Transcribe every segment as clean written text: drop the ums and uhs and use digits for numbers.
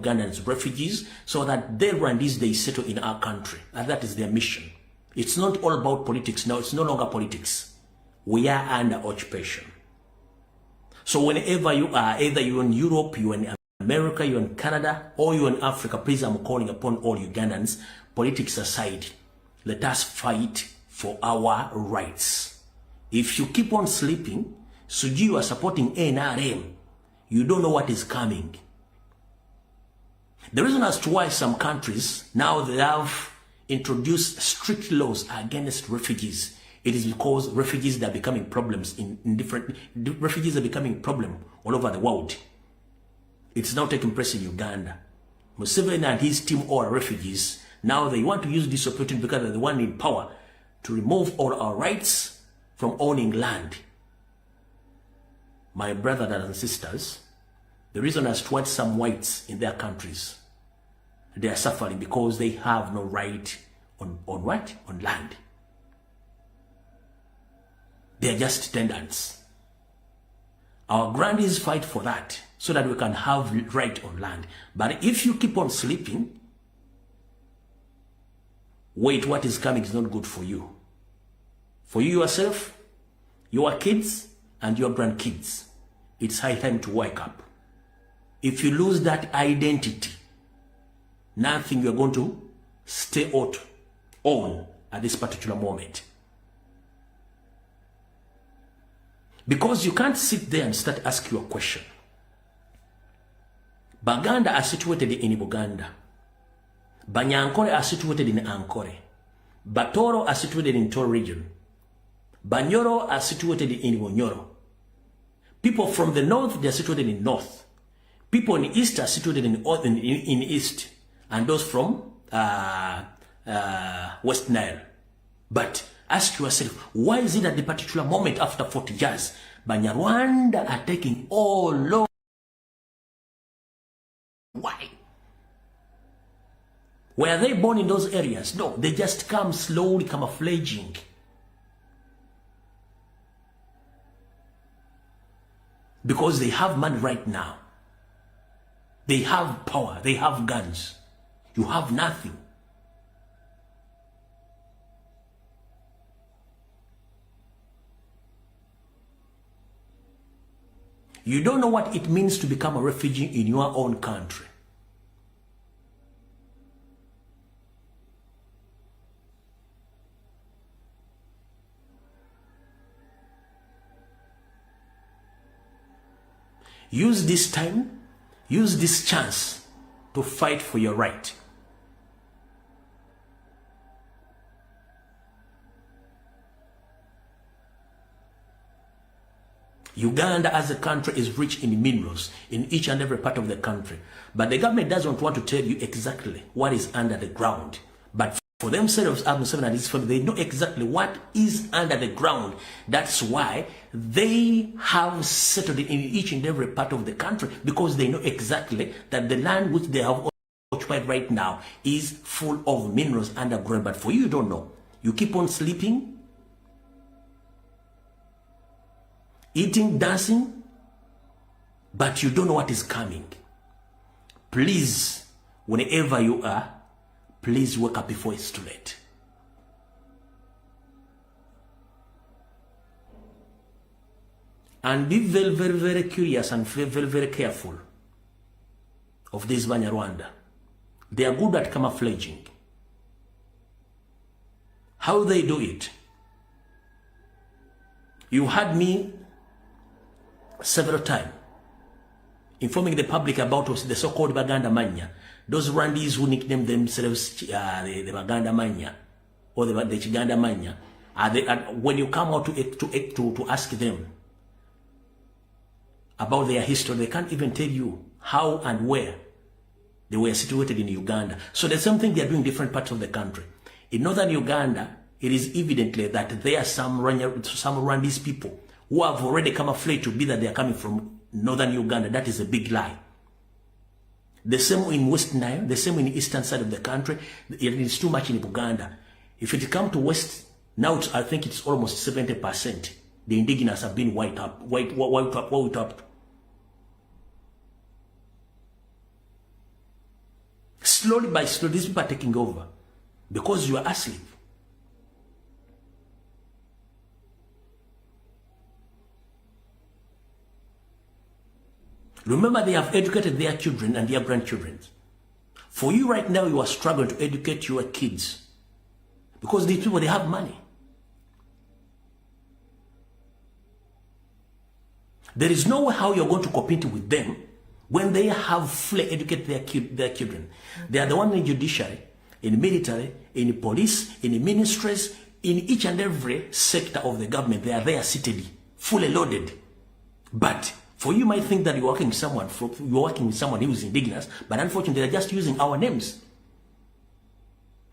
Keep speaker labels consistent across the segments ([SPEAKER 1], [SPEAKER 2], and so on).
[SPEAKER 1] Ugandans refugees so that their Rwandese, they settle in our country. And that is their mission. It's not all about politics. No, it's no longer politics. We are under occupation. So whenever you are, either you're in Europe, you're in America, you're in Canada, or you're in Africa, please, I'm calling upon all Ugandans, politics aside, let us fight for our rights. If you keep on sleeping, so you are supporting NRM, you don't know what is coming. The reason as to why some countries, now they have introduced strict laws against refugees, it is because refugees are becoming problems refugees are becoming problem all over the world. It's now taking place in Uganda. Museveni and his team all are refugees. Now they want to use this opportunity because they're the one in power to remove all our rights from owning land. My brothers and sisters, the reason as to why some whites in their countries, they are suffering because they have no right on what? On land. They are just tenants. Our grandees fight for that so that we can have right on land. But if you keep on sleeping, wait, what is coming is not good for you. For you yourself, your kids, and your grandkids. It's high time to wake up. If you lose that identity, nothing you're going to stay on at this particular moment. Because you can't sit there and start asking you a question. Baganda are situated in Buganda. Banyankore are situated in Ankore. Batoro are situated in Toro region. Banyoro are situated in Wonyoro. People from the north, they are situated in north. People in the east are situated in east. And those from West Nile. But ask yourself, why is it at the particular moment after 40 years, Banyarwanda are taking all over? Why? Were they born in those areas? No, they just come slowly camouflaging. Because they have money right now. They have power. They have guns. You have nothing. You don't know what it means to become a refugee in your own country. Use this time, use this chance to fight for your right. Uganda as a country is rich in minerals in each and every part of the country. But the government doesn't want to tell you exactly what is under the ground. But for themselves, Museveni and his family, they know exactly what is under the ground. That's why they have settled in each and every part of the country, because they know exactly that the land which they have occupied right now is full of minerals underground. But for you, you don't know. You keep on sleeping, eating, dancing, but you don't know what is coming. Please, whenever you are, please wake up before it's too late. And be very, very, very curious and very, very, very careful of this Banyarwanda. They are good at camouflaging. How they do it? You had me several times informing the public about the so-called Baganda Mania. Those Rwandese who nickname themselves the Baganda Mania or the Chiganda Mania. When you come out to ask them about their history, they can't even tell you how and where they were situated in Uganda. So there's something they are doing in different parts of the country. In northern Uganda, it is evidently that there are some Rwandese people who have already camouflaged to be that they are coming from northern Uganda. That is a big lie. The same in West Nile, the same in the eastern side of the country. It is too much in Uganda. If it comes to West, now I think it's almost 70%. The indigenous have been wiped up. Slowly by slowly, these people are taking over because you are asleep. Remember, they have educated their children and their grandchildren. For you right now, you are struggling to educate your kids because these people, they have money. There is no way how you're going to compete with them when they have fully educated their children. They are the one in judiciary, in military, in police, in ministries, in each and every sector of the government. They are there seated, fully loaded. But for you might think that you're working with someone, who is indigenous, but unfortunately they're just using our names.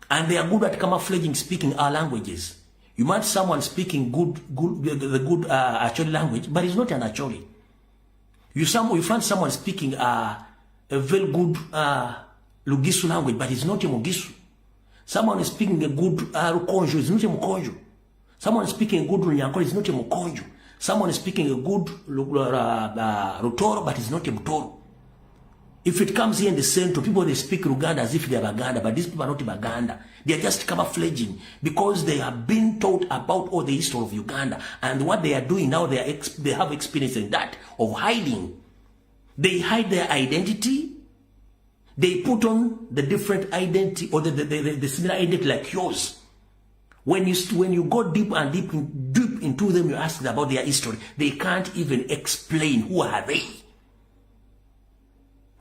[SPEAKER 1] And they are good at camouflaging, speaking our languages. You might someone speaking the good Acholi language, but it's not an Acholi. You find someone speaking a very good Lugisu language, but it's not a Mugisu. Someone is speaking a good Rukonjo, it's not a Mukonjo. Someone is speaking a good Runyankore, it's not a Mukonjo. Someone is speaking a good Rutoro, but it's not a Mutoro. If it comes here in the center, people, they speak Uganda as if they are Baganda, but these people are not Baganda. They are just camouflaging because they have been taught about all the history of Uganda. And what they are doing now, they have experience in that, of hiding. They hide their identity. They put on the different identity or the similar identity like yours. When you go deep and deep into them, you ask them about their history. They can't even explain who are they.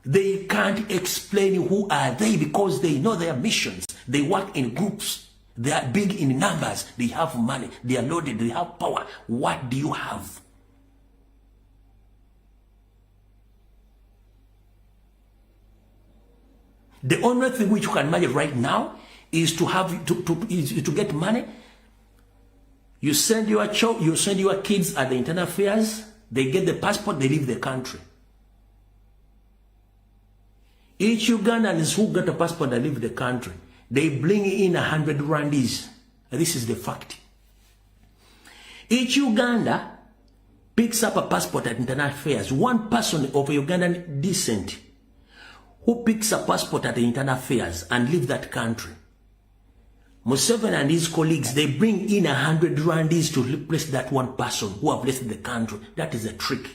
[SPEAKER 1] They can't explain who are they because they know their missions. They work in groups. They are big in numbers. They have money. They are loaded. They have power. What do you have? The only thing which you can imagine right now is to get money. You send your kids at the internal affairs. They get the passport. They leave the country. Each Ugandans who got a passport and leave the country, they bring in 100 randis. This is the fact. Each Uganda picks up a passport at international affairs. One person of Ugandan descent who picks a passport at the internal affairs and leave that country. Museveni and his colleagues, they bring in 100 randis to replace that one person who have left the country. That is a trick.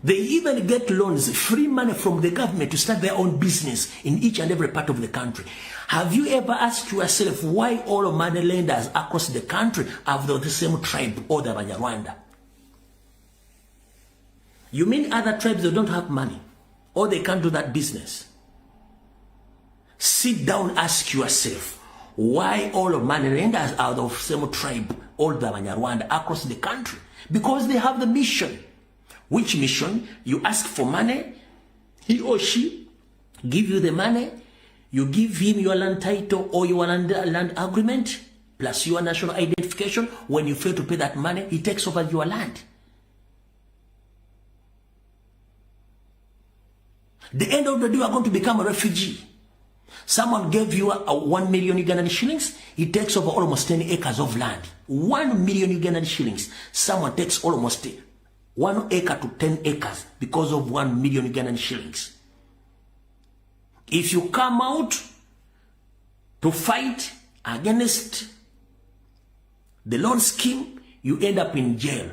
[SPEAKER 1] They even get loans, free money from the government to start their own business in each and every part of the country. Have you ever asked yourself why all money lenders across the country have the same tribe or the Banyarwanda? You mean other tribes, they don't have money or they can't do that business? Sit down, ask yourself why all money lenders are the same tribe or the Banyarwanda across the country? Because they have the mission. Which mission? You ask for money, he or she give you the money, you give him your land title or your land agreement, plus your national identification. When you fail to pay that money, he takes over your land. The end of the day, you are going to become a refugee. Someone gave you 1 million Ugandan shillings, he takes over almost 10 acres of land. 1 million Ugandan shillings. Someone takes almost 1 acre to 10 acres because of 1 million Ugandan shillings. If you come out to fight against the loan scheme, you end up in jail.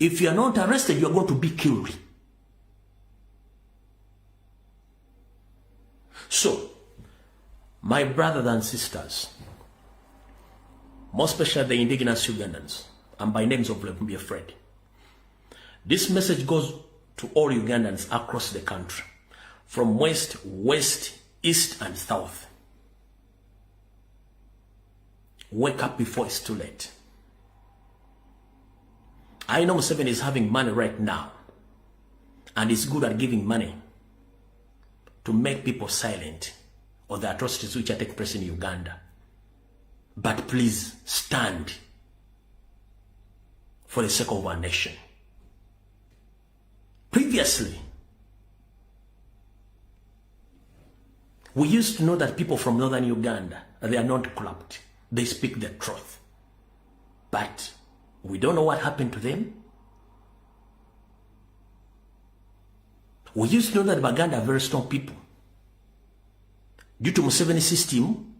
[SPEAKER 1] If you are not arrested, you are going to be killed. So, my brothers and sisters, more especially the indigenous Ugandans, and by names of them, be afraid. This message goes to all Ugandans across the country, from west, east, and south. Wake up before it's too late. I know Museveni is having money right now, and is good at giving money to make people silent on the atrocities which are taking place in Uganda. But please stand for the sake of our nation. Previously, we used to know that people from northern Uganda, they are not corrupt. They speak the truth. But We don't know what happened to them. We used to know that Baganda are very strong people. Due to Museveni's system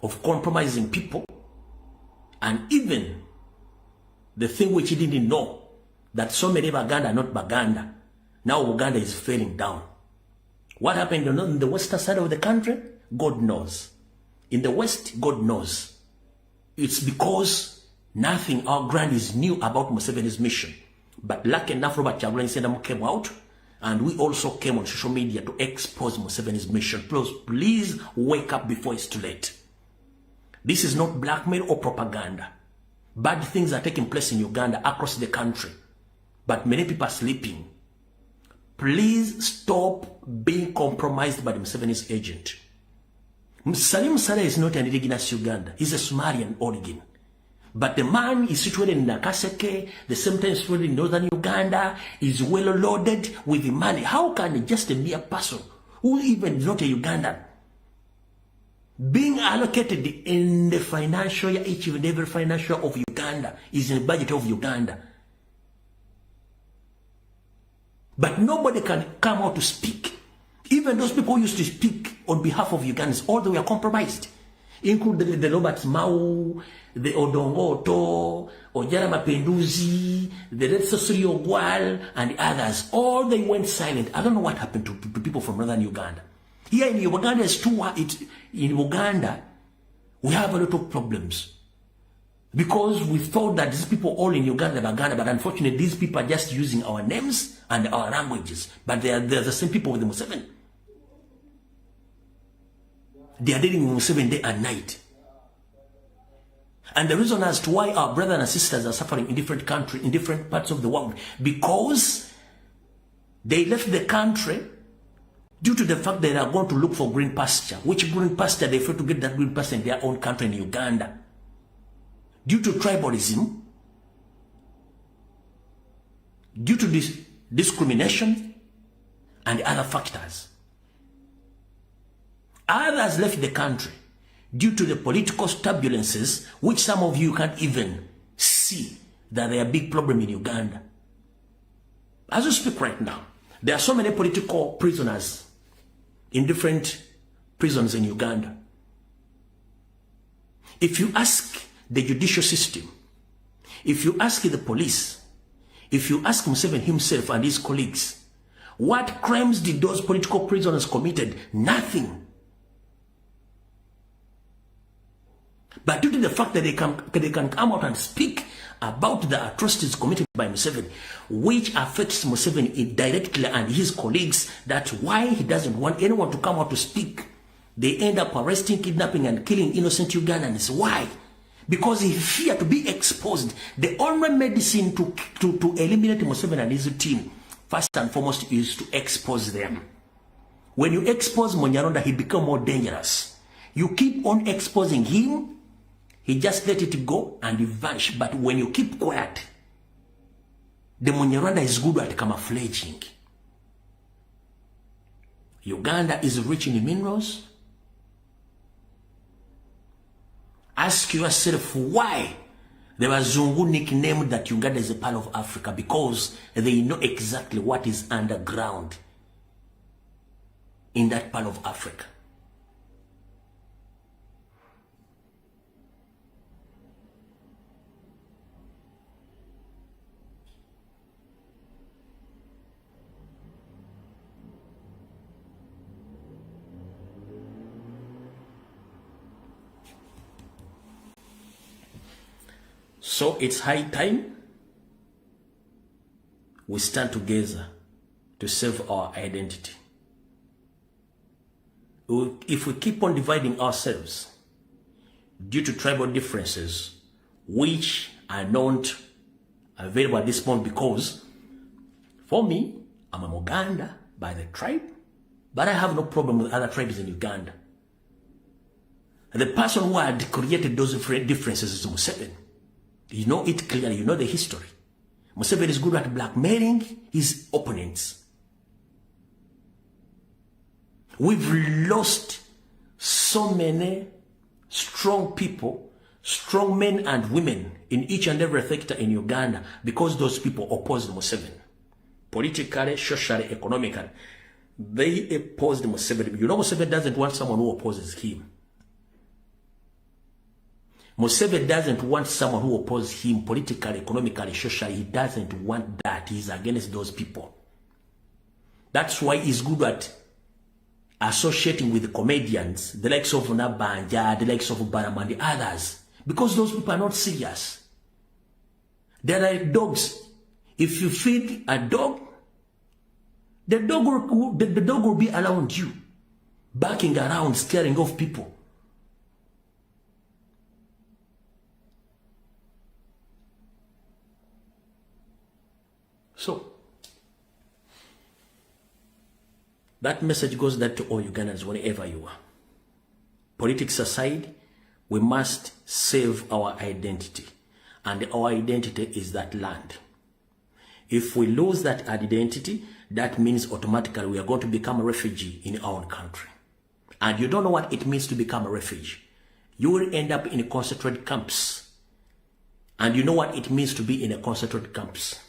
[SPEAKER 1] of compromising people, and even the thing which he didn't know, that so many Baganda are not Baganda. Now Uganda is falling down. What happened in the western side of the country? God knows. In the west, God knows. It's because nothing, our grand is new about Museveni's mission. But lucky enough, Robert Kyagulanyi came out, and we also came on social media to expose Museveni's mission. Please wake up before it's too late. This is not blackmail or propaganda. Bad things are taking place in Uganda across the country, but many people are sleeping. Please stop being compromised by the Museveni's agent. Salim Saleh is not an indigenous Uganda. He's a Somalian origin. But the man is situated in Nakaseke, the same time situated in northern Uganda, is well loaded with money. How can just a mere person, who even is not a Ugandan, being allocated in the financial year, each and every financial of Uganda is in the budget of Uganda? But nobody can come out to speak. Even those people who used to speak on behalf of Ugandans, all they were compromised, including the Robert Mau, the Odongoto, Ojara Mapenduzi, the Red Sosuri Ogwal, and others. All they went silent. I don't know what happened to people from northern Uganda. Here in Uganda, in Uganda, we have a lot of problems. Because we thought that these people all in Uganda are Uganda, but unfortunately these people are just using our names and our languages. But they're the same people with the Museveni. They are dealing with Museveni day and night. And the reason as to why our brothers and sisters are suffering in different countries, in different parts of the world, because they left the country due to the fact that they are going to look for green pasture. Which green pasture? They fail to get that green pasture in their own country in Uganda. Due to tribalism, due to this discrimination, and other factors. Others left the country due to the political turbulences, which some of you can't even see that they are a big problem in Uganda. As we speak right now, there are so many political prisoners in different prisons in Uganda. If you ask the judicial system, if you ask the police, if you ask Museveni himself and his colleagues, what crimes did those political prisoners committed? Nothing. But due to the fact that they can come out and speak about the atrocities committed by Museveni, which affects Museveni directly and his colleagues, that's why he doesn't want anyone to come out to speak. They end up arresting, kidnapping, and killing innocent Ugandans. Why? Because he feared to be exposed. The only medicine to eliminate Museveni and his team, first and foremost, is to expose them. When you expose Munyaronda, he becomes more dangerous. You keep on exposing him, he just let it go and he vanish. But when you keep quiet, the Munyaronda is good at camouflaging. Uganda is rich in minerals. Ask yourself why the Wazungu nicknamed that Uganda is a part of Africa, because they know exactly what is underground in that part of Africa. So it's high time we stand together to save our identity. If we keep on dividing ourselves due to tribal differences, which are not available at this point, because for me, I'm a Muganda by the tribe, but I have no problem with other tribes in Uganda. The person who had created those differences is Museveni. You know it clearly, you know the history. Museveni is good at blackmailing his opponents. We've lost so many strong people strong men and women in each and every sector in Uganda because those people opposed Museveni. Politically, socially, economically. They opposed Museveni. You know Museveni doesn't want someone who opposes him. Museveni doesn't want someone who opposes him politically, economically, socially. He doesn't want that. He's against those people. That's why he's good at associating with the comedians, the likes of Nabanja, the likes of Barama, and the others. Because those people are not serious. They're like dogs. If you feed a dog, the dog will be around you, barking around, scaring off people. So, that message goes that to all Ugandans wherever you are. Politics aside, we must save our identity. And our identity is that land. If we lose that identity, that means automatically we are going to become a refugee in our own country. And you don't know what it means to become a refugee. You will end up in concentrated camps. And you know what it means to be in a concentrated camps.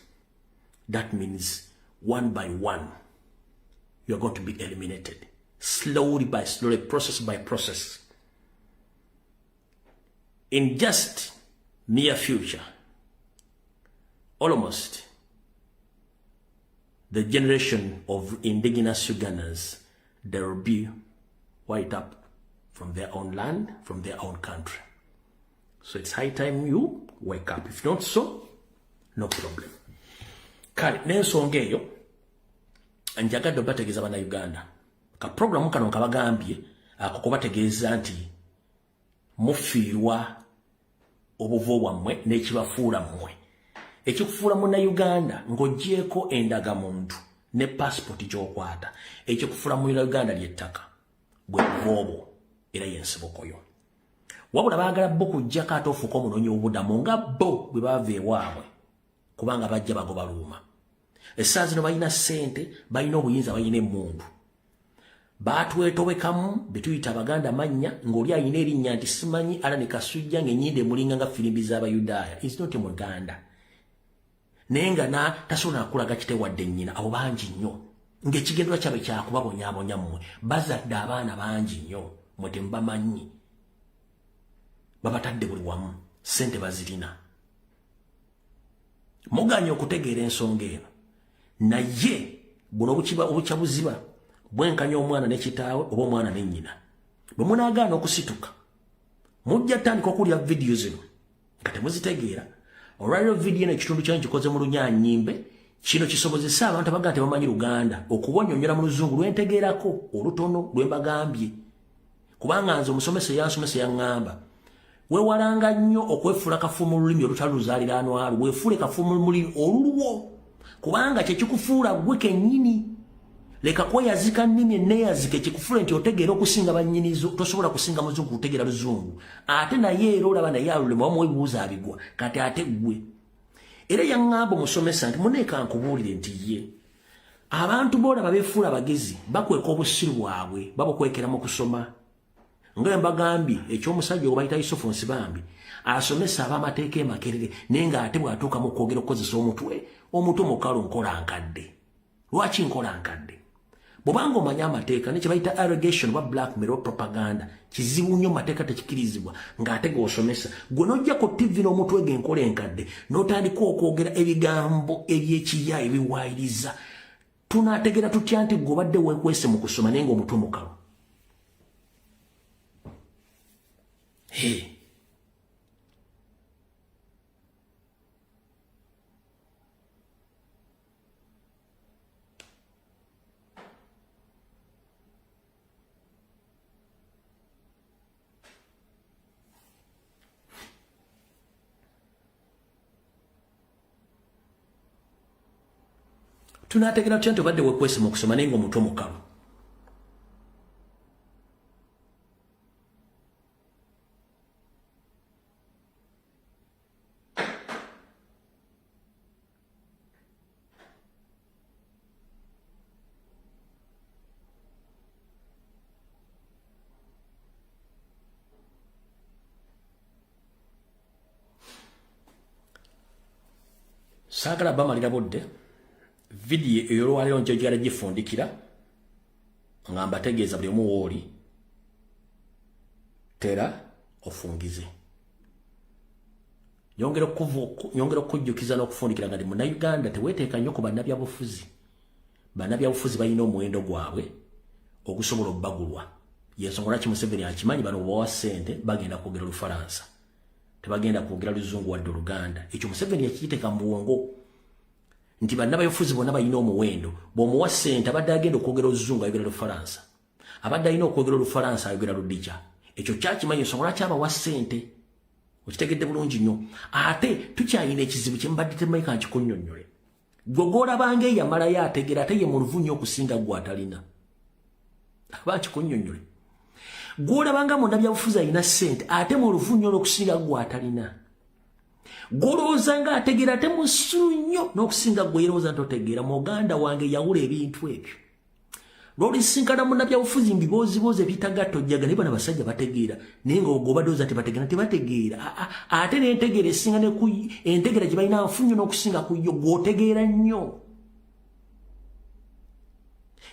[SPEAKER 1] That means one by one, you are going to be eliminated. Slowly by slowly, process by process. In just near future, almost, the generation of indigenous Ugandans, they will be wiped up from their own land, from their own country. So it's high time you wake up. If not so, no problem. Kale, n'ensonga eyo, njagadde obategeeza bannayuganda. Ka programu kano kabagambye kubategeeza nti mufiirwa obuvo bwammwe n'ekibafuula mmwe. Ekikufuula munnayuganda ng'oggyeko endagamuntu ne passport gy'okwata. Ekikufuula munnayuganda ly'ettaka bwe buvo obwo era y'ensibukoyo. Wabula baagala bo kujjako ate ofuuka omunoonyi w'obuddamu nga bo bwe baava ewaabwe kubanga bajja bagoba luuma. Essaawa zino balina ssente, balina obuyinza, balina emmundu. Baatwetobekamu betuyita Abaganda mannya ng'oli alina erinnya nti simanyi ala ne kasujja ng'ennyindo emulinga nga firimbi z'Abayudaaya. Is not Muganda. Naye nga tasobola kulaga kitewadde nnyina, abo bangi nnyo. Ng'ekigendwa kyabwe kyakubabonyaabonya mmwe. Bazadde abaana bangi nnyo, mwe temubamanyi. Babatadde buli wamu, ssente bazirina. Muganya okutegeera ensonga eno. Naye buno obukyabuziba bwenkanya omwana ne kitaawe oba omwana ne nnyina. Bwe munaagaana okusituka, mujja tandika okulya vidiyo zino nga temuzitegeera. Olwaliro vidiyo eno ekitundu kyanyu kikoze mu Lunyaanyimbe, kino kisobozesa abantu abagaa tebamanyi Luganda okubonnyonnyola mu Luzungu lwentegeerako olutono lwe mbagambye. Kubanga nze omusomesa yansomesa yaŋŋamba, weewalanga nnyo okwefuula kafumu mu lulimi olutali luzaaliranwa lwo, weefuule kafumu mu lulimi olulwo, kubanga kye kikufuula ggwe kennyini. Leka kweyazika nnimi enneeyazika ekikufuule nti otegeera okusinga bannyinizo, tosobola kusinga Muzungu kutegeera Luzungu. Ate naye era olaba naye alulema wamu ebibuuzo abigwa, kati ate ggwe. Era yaŋŋamba omusomesa nti muneeka nkubuulire nti ye abantu boolaba beefuula abagezi bakweka obusiru bwabwe babukwekera mu kusoma. Nga mbagambye ekyomusajja oba bayita Yusufu Nsibambi asomesa ab'amateeka emakerere naye ng'ate bw'atuuka mu kwogera okukozesa omutwe mukalu nkola nkadde. Lwaki nkola nkadde? Bw'obanga omanyi amateeka ne kye bayita allegation oba blackmail oba propaganda, kizibu nnyo mateeka tekikirizibwa ng'ate g'osomesa. Gwe n'ojjako TV n'omutwe g'enkola enkadde n'otandika okwogera ebigambo eby'ekiya ebiwaayiriza. Tunaategeera tutya nti gwe obadde weekwese mu kusoma naye ng'omutwe mukalu? Tunaategeera tutya nti obadde weekwese mu kusoma naye ng'omutwe mukalu? Sagala bamalira Budde video eyolwaliro njogera gifundikira ngamba tegeeza buli omu wooli tera ofungize nyongera okujjukiza n'okufundikira nga ndi Munnayuganda teweeteeka nnyo ku bannabyabufuzi balina omuwendo gwabwe ogusobola obbagulwa yensonga lwaki Museveni akimanyi bano obawa ssente bagenda kwogera Olufalansa tebagenda kwogera Luzungu wadde Oluganda ekyo Museveni yakiyiteeka mu bwongo nti bannabyabufuzi bonna balina omuwendo bw'omuwa ssente abadde agenda okwogera Oluzungu ayogera Olufalansa abadde alina okwogera Olufalansa ayogera Ludija ekyo kyakimanyi ensonga lwaki abawa ssente okitegedde bulungi nnyo ate tukyalina ekizibu kye mbadde temanyi ka nkikunnyonnyole gwe gw'olabanga eyamalayo ategera ate ye mu luvu nnyo okusinga gwe atalina aba nkikunnyonnyole gw'olabanga munnabyabufuzi alina ssente ate mu luvu nnyo n'okusinga gwe atalina gw'olowooza nga ategera ate musulu nnyo n'okusinga gwe yerowooza nti otegeera muganda wange yawula ebintu ebyo lw'olisinkana munnabyabufuzi mbiboozibozi ebitagattojjaga naye bano basajja bategeera naye ng'ogobadooza tebategeera ate n'entegeera esinga ne ku entegeera gye balina nfu nnyo n'okusinga ku yo gw'otegeera nnyo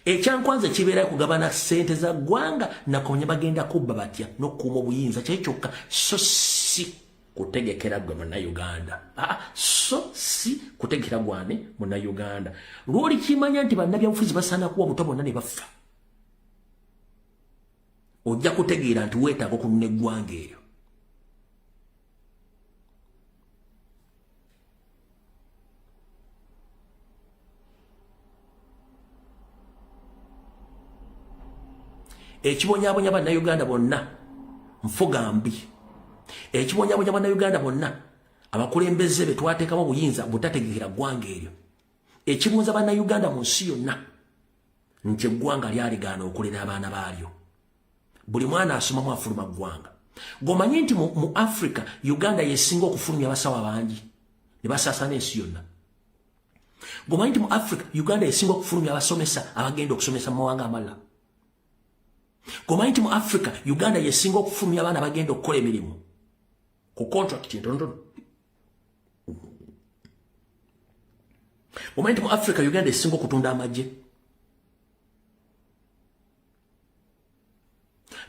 [SPEAKER 1] ekyankwanza kibeera kugabana ssente za ggwanga nakonya bagenda kubba batya n'okukuuma obuyinza kye kyokka so si kutegekera gwe Munnayuganda so si kutegekera gwane Munnayuganda lw'oli kimanya nti bannabyabufuzi basaana kuwa buto bonna ne bafa ojja kutegeera nti weetaaga okununa eggwanga eryo ekibonyaabonya bannayuganda bonna nfuga mbi ekibonyaabonya bannayuganda bonna abakulembeze be twateekamu obuyinza butategekera ggwanga eryo ekibunza bannayuganda mu nsi yonna nti eggwanga lyalegaana okulera abaana baalyo buli mwana asomamu afuluma ggwanga gwomanyi nti mu Africa Uganda yesinga okufulumya abasawo abangi ne basaasana ensi yonna gwomanyi nti mu Africa Uganda yesinga okufulumya abasomesa abagenda okusomesa mu mawanga amalala gwomanyi nti mu Africa Uganda yesinga okufulumya abaana bagenda okukola emirimu ku contract entonotono gwomanyi nti mu Africa Uganda yesinga okutunda amagye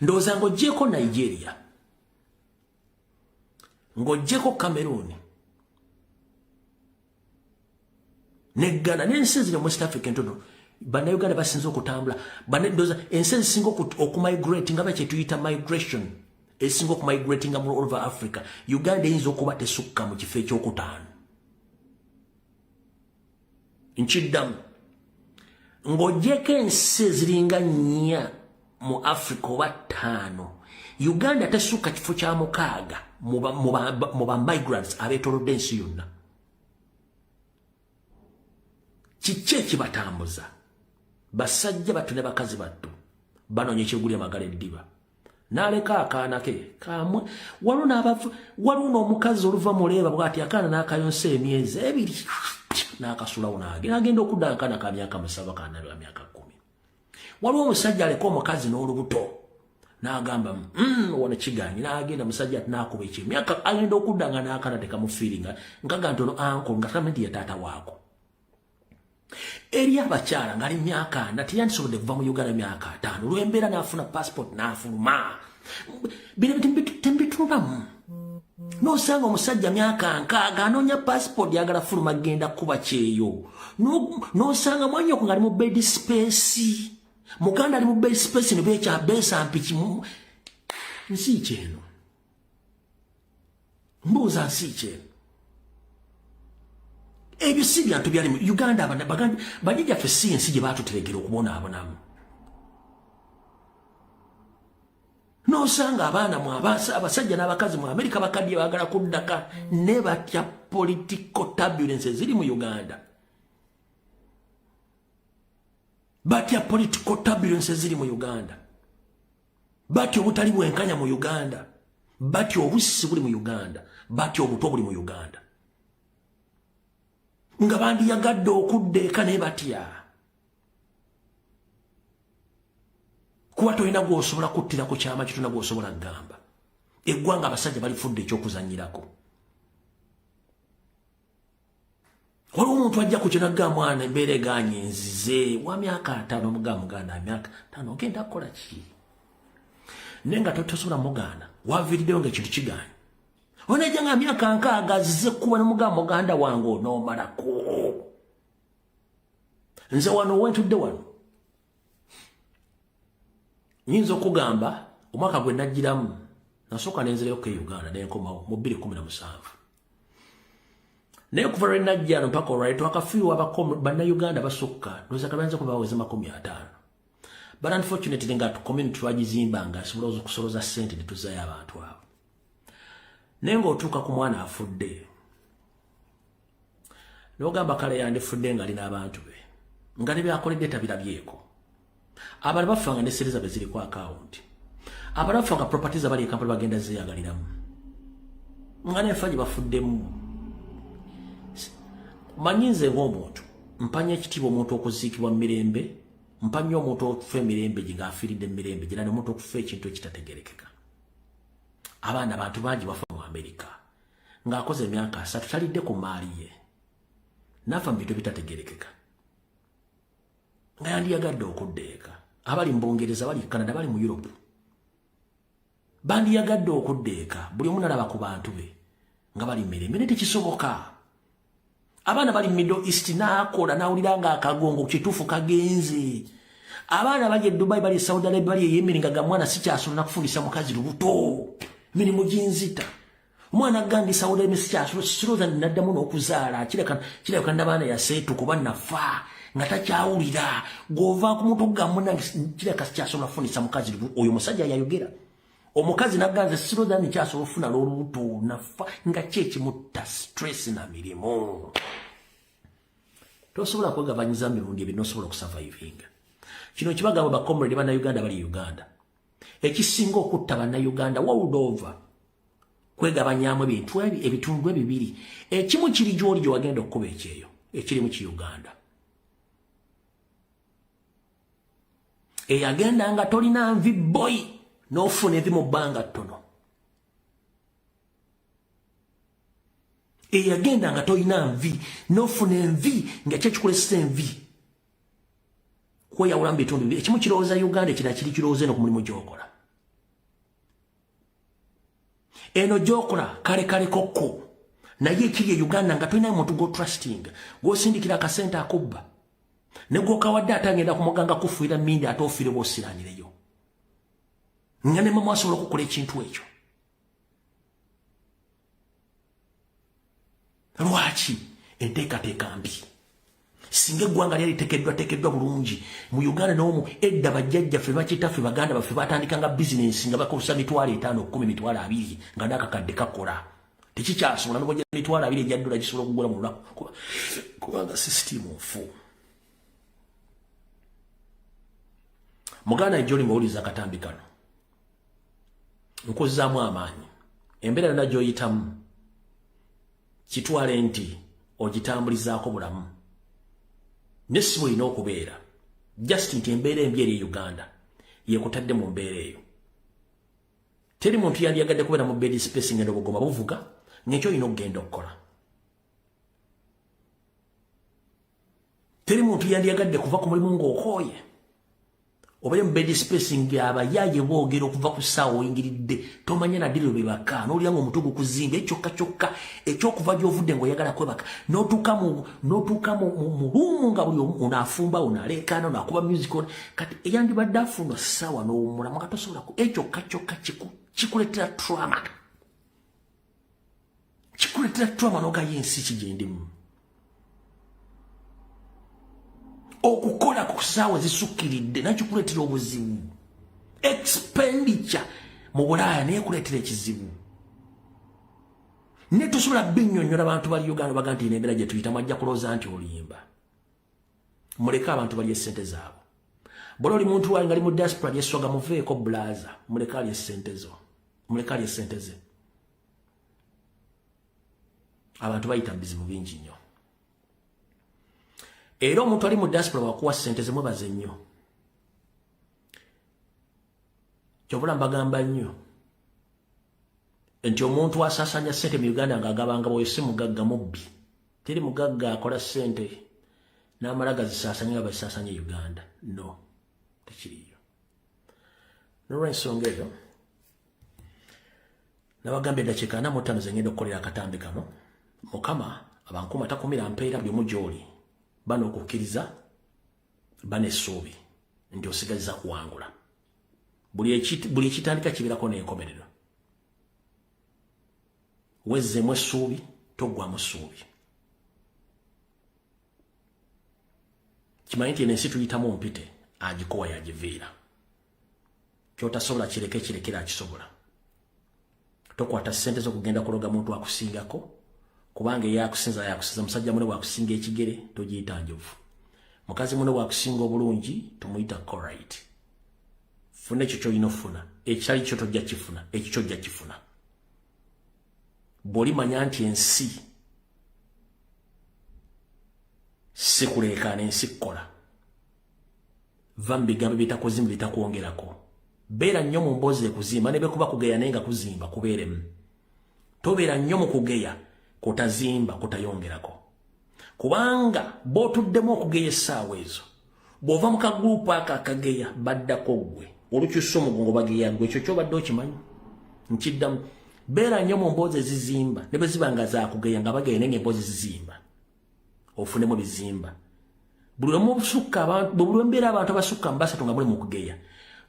[SPEAKER 1] ndowooza ng'oggyeko Nigeria ng'oggyeko Cameroon ne Ghana n'ensi eziri mu West Africa entono bannayuganda basinze okutambula ndowooza ensi ezisinga okumigrate nga bakye tuyita migration ezisinga okumigratinga mu all over Africa Uganda eyinza okuba tesukka mu kifo ekyokutaano nkiddamu ng'oggyeko ensi eziringa nnya mu Africa oba ttaano Uganda tesukka kifo kya mukaaga mu ba migrants abeetolodde ensi yonna kiki ekibatambuza basajja battu ne bakazi battu banoonya ekyegulya amagala eddiba n'aleka akaana ke kamwe waliwo n'omukazi oluva muleeba bw'ati akaana n'akayonsa emyezi ebiri n'akasulawo n'agenda okudda akaana ka myaka 7 kaana lwa myaka 10 waliwo omusajja aleka omukazi n'olubuto n'agamba wano kiganyi n'agenda musajja ati n'akuba ekyemyaka agenda okudda nga n'akaana tekamufiiringa nkaga ntono anko nga tamenti ye taata waako eri abakyala ngali myaka na tiyandisobodde kuva mu Uganda myaka 5 olw'embeera n'afuna passport n'afuluma bino tembitunamu n'osanga omusajja myaka 6 anoonya passport yagala fuluma agenda kuba kyeyo n'osanga mwanyoko nga ali mu bed space muganda ali mu bed space ne beekyabeesa mpiki nsi kyeno mbuuza nsi kyeno ebyo si byantu byali mu Uganda bajjajjaffe si ensi gye baatuteregera okubonaabonamu n'osanga abaana mu abasajja n'abakazi mu Amerika bakaddiye baagala kuddaka ne batya political turbulence ziri mu Uganda batya political turbulence ziri mu Uganda batya obutali bwenkanya mu Uganda batya obusisi buli mu Uganda batya obuto buli mu Uganda nga bandiyagadde okudda eka ne batya kuba tolina gw'osobola kuttira ku kyama kituna gw'osobola kugamba eggwanga abasajja balifudde ekyokuzanyirako waliwo omuntu ajja ku kinaga mwana embeera eganye nzize wa myaka 5 muganda myaka 5 ogenda kukola ki naye nga tosobola mugaana waviiriddeyo ng'ekintu kiganye onajja nga myaka 6 azize kuba muganda wange onoomalako nze wano wentudde wano nyinza okugamba omwaka gwe najjiramu nasooka nenzirayo ke Uganda nenkomawo mu 2017 naye okuva lwe najja no mpaka olwali twakafiirwa bannayuganda basukka ndowooza kabanza kuba baweze 50 but unfortunately nga community twagizimbanga asobola okusoloza ssente ne tuzaayo abantu abo naye ng'otuuka ku mwana afudde n'ogamba kale yandifudde ng'alina abantu be nga ne byakoledde tabirabyeko abala bafanga ne sente zaabwe ziri ku akawunti abala bafanga properties abali e Kampala bagenda zeeyagaliramu nga nefa gye bafuddemu manyinze ng'omuntu mpanya ekitiibwa omuntu okuziikibwa mu mirembe mpanya omuntu okufa emirembe gye ng'afiiridde emirembe gyera n'omuntu okufa ekintu ekitategerekeka abaana abantu bangi bafa mu Amerika ng'akoze emyaka 3 talidde ku maali ye nafa mu bintu bitategerekeka nga yandiyagadde okudda eka abali mu Bungereza bali Canada bali mu Europe bandiyagadde okudda eka buli omu nalaba ku bantu be nga bali mirembe ne tekisoboka abaana bali Middle East naakola nawulira nga akagongo kituufu kagenze abaana bali e Dubai bali e Saudi Arabia bali e Yemen nga gamwana sikyasobola nakufundisa mukazi lubuto mirimu ginzita omwana gandi Saudi Arabia sikyasobola siroza naddamu n'okuzaala kireka n'abaana yaseetu kuba nafa nga takyawulira gova ku muntu gamuna kireka sikyasobola kufundisa mukazi lubuto oyo musajja yayogera omukazi naganze siroza nikyasobola okufuna l'olubuto nafa nga kyekimutta stress na mirimu tosobola kwegabanyiza mirundi ebyo nosobola okusurvivinga kino kibagamba bakomrade bannayuganda bali Uganda ekisinga okutta bannayuganda world over kwegabanyamu ebitundu ebibiri ekimu kiri gy'oli gye wagenda okukuba ekyeyo ekirimu ki Uganda eyagenda nga tolina nvi boy n'ofuna envi mu bbanga ttono eyagenda nga tolina nvi n'ofuna envi nga kyekikolesa envi kweyawula mu bitundu bibiri ekimu kirowooza Uganda ekirala kiri kirowooza eno ku mulimu gy'okola eno gy'okola kale kokko naye ekiri e Uganda nga tolina muntu g'otrusting gw'osindikira akasente akubba ne gw'okawadde ate agenda kumuganga kufuira mmindi ate ofiire bw'osiranireyo nga ne mama asobola okukola ekintu ekyo lwaki enteekateeka mbi singa eggwanga lyali tekeddwa bulungi mu Uganda n'omu edda bajjajjaffe bakitaffe baganda baffe batandikanga bizinensi nga bakozesa 5,000 10 20 nga n'akakadde kakola tekikyasobola n'obwajja 2,000 ejja dola gisobola okugula mu lunaku kubanga sisitimu nfu muganda ejjoli ng'owuliza akatambi kano nkuzzaamu amaanyi embeera yonna gy'oyitamu kitwale nti ogitambulizaako bulamu ne si bw'olina okubeera just nti embeera embi eri e Uganda yeekutadde mu mbeera eyo teri muntu yandiyagadde kubeera mu bed space ngenda obugoma buvuga ng'ekyo olina okugenda okukola teri muntu yandiyagadde kuva ku mulimu ng'okooye obaye mu bed spacing abayaaye boogera okuva ku ssaawa oyingiridde tomanya naddiro bebaka n'olya ng'omutwe gukuzimba ekyokka ekyokuva gy'ovudde ng'oyagala kwebaka n'otuuka mu luumu nga buli omu onaafumba onaleekaana onaakuba music kati eyandibadde afunwa ssaawa n'owummulamu nga tosobola ekyokka kikuleetera trauma n'ogayo ensi kigendimu okukola ku ssaawa zisukkiridde nakikuleetera obuzibu expenditure mu Bulaaya naye kuleetera ekizibu ne tosobola binnyonnyola abantu bali Uganda baga nti n'embeera gye tuyitamu ajja kulowooza nti olimba muleke abantu balye ssente zaabwe bw'ola oli muntu waali ngali mu diaspora lyeswaga muveeko bulaza muleke alye ssente ze abantu bayita mu bizibu bingi nnyo era omuntu ali mu diaspora wakuwa ssente ze mwebaze nnyo kyobula mbagamba nnyo nti omuntu asaasaanya ssente mu Uganda ng'agabanga bwoyo si mugagga mubbi teri mugagga akola ssente n'amala gazisaasanya nga bazisaasanya Uganda. No, tekiriyo. N'olw'ensonga eyo nabagambye eddakiika 45 ze ngenda okukolera akatambi kano. Mukama abankuma takumira mpeera buli omu gy'oli bana okukkiriza bana essuubi nti osigazza kuwangula. Buli ekitandika kibeerako n'enkomerero. Wezzemu essuubi, toggwamu ssuubi. Kimanyi nti ensi tuyitamu mpite, agikowa yagiviira. Kyotasobola kirekera akisobola. Tokwata ssente z'okugenda kuloga muntu akusingako, kubanga yakusinza musajja mune bwakusinga ekigere togiyita njovu. Mukazi mune bwakusinga obulungi tomuyita correct. Funa ekyo ky'olina ofuna, ekitali kyo tojja kifuna, ekyo ky'ojja kifuna. Bw'olimanya nti ensi si kuleekaana, ensi kukola, va mu bigambo bitakuzimba bitakwongerako. Beera nnyo mu mboozi ekuzimba, ne bekuba kugeya naye nga kuzimba kubeeremu. Tobeera nnyo mu kugeya kutazimba kutayongerako. Kubanga bw'otuddemu okugeya essaawa ezo, bw'ova mu kagurupu ako akageya baddako ggwe, olukyusa omugongo bageya ggwe, ekyo ky'obadde okimanyi. Nkiddamu, beera nnyo mu mboozi ezizimba, ne bwe ziba nga zaakugeya nga bageya naye ng'emboozi zizimba. Ofunemu bizimba. Buli mbeera abantu abasukka mu basatu nga muli mu kugeya.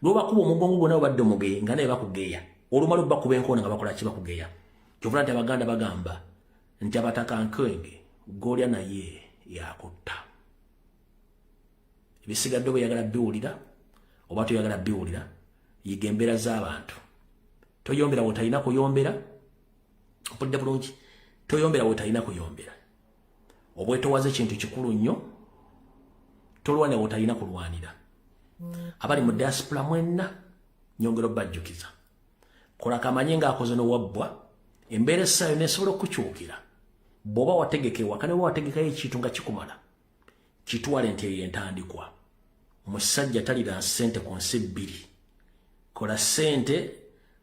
[SPEAKER 1] Lw'obakuba omugongo gwonna obadde omugeya nga naye bakugeya. Olumala bakuba enkoona nga bakola ki bakugeya. Kyovula nti Abaganda bagamba nti abatakankenge gw'olya naye yakutta. Ebisigadde bweyagala biwulira oba toyagala biwulira, yiga embeera z'abantu. Toyombera wotalina kuyombera, mpulidde bulungi, toyombera wotalina kuyombera. Obwetowaze kintu kikulu nnyo, tolwana wotalina kulwanira. Abali mu diaspora mwenna nyongero bajjukiza. Kola kamanye ng'akoze n'owabbwa, embeera essaayo nesobola okukyukira. Bw'oba wategekewa kane wategekayo ekintu nga kikumala, kitwale nti eyo entandikwa. Omusajja talira ssente ku nsi bbiri. Kola ssente,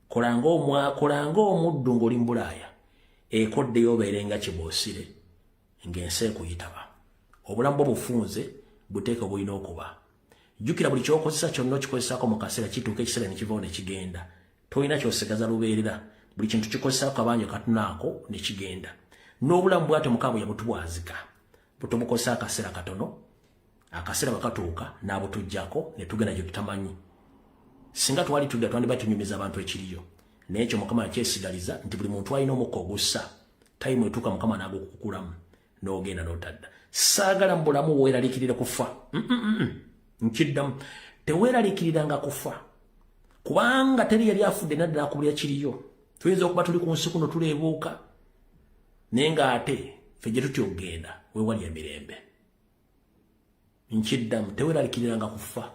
[SPEAKER 1] kola ng'omuddu ng'oli mu Bulaaya, ekoddeyo obeere nga kiboosire ng'ensi ekuyitaba. Obulamu bwo bufunze buteeke bulina okuba. Jjukira buli ky'okozesa kyonna okikozesaako mu kaseera kituuka ekiseera ne kivaawo ne kigenda. Tolina ky'osigaza lubeerera. Buli kintu kikozesaako kabanjo katunaako ne kigenda. N'obulamu bw'atyo Mukama yabutubwazika. Butubukozesa akaseera katono, akaseera bakatuuka n'abutujjako ne tugenda gye tutamanyi. Singa twali tudda twandiba tunyumiza abantu ekiriyo. Naye ekyo Mukama yakyesigaliza nti buli muntu alina omukka ogussa. Tayimu etuuka Mukama n'agukukulamu n'ogenda n'otadda. Saagala mu bulamu weeraliikirire kufa. Nkiddamu, teweeraliikiriranga kufa. Kubanga teri yali afudde nadda nakubulya kiriyo. Tuyinza okuba tuli ku nsi kuno tuleebuuka, naye ng'ate ffe gye tutya okugenda weewali emirembe. Nkiddamu, teweeraliikiriranga kufa.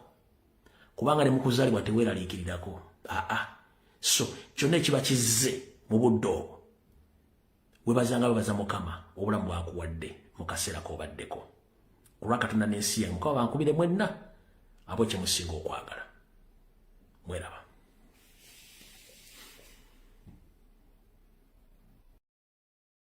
[SPEAKER 1] Kubanga ne mu kuzaalibwa teweeraliikirirako. So kyonna ekiba kizze mu budde obwo, webazanga babaza Mukama obulamu bwakuwadde mu kaseera k'obaddeko. Olwa Katonda n'ensi ye, Mukama bankubire mwenna abo kye musinga okwagala. Mweraba.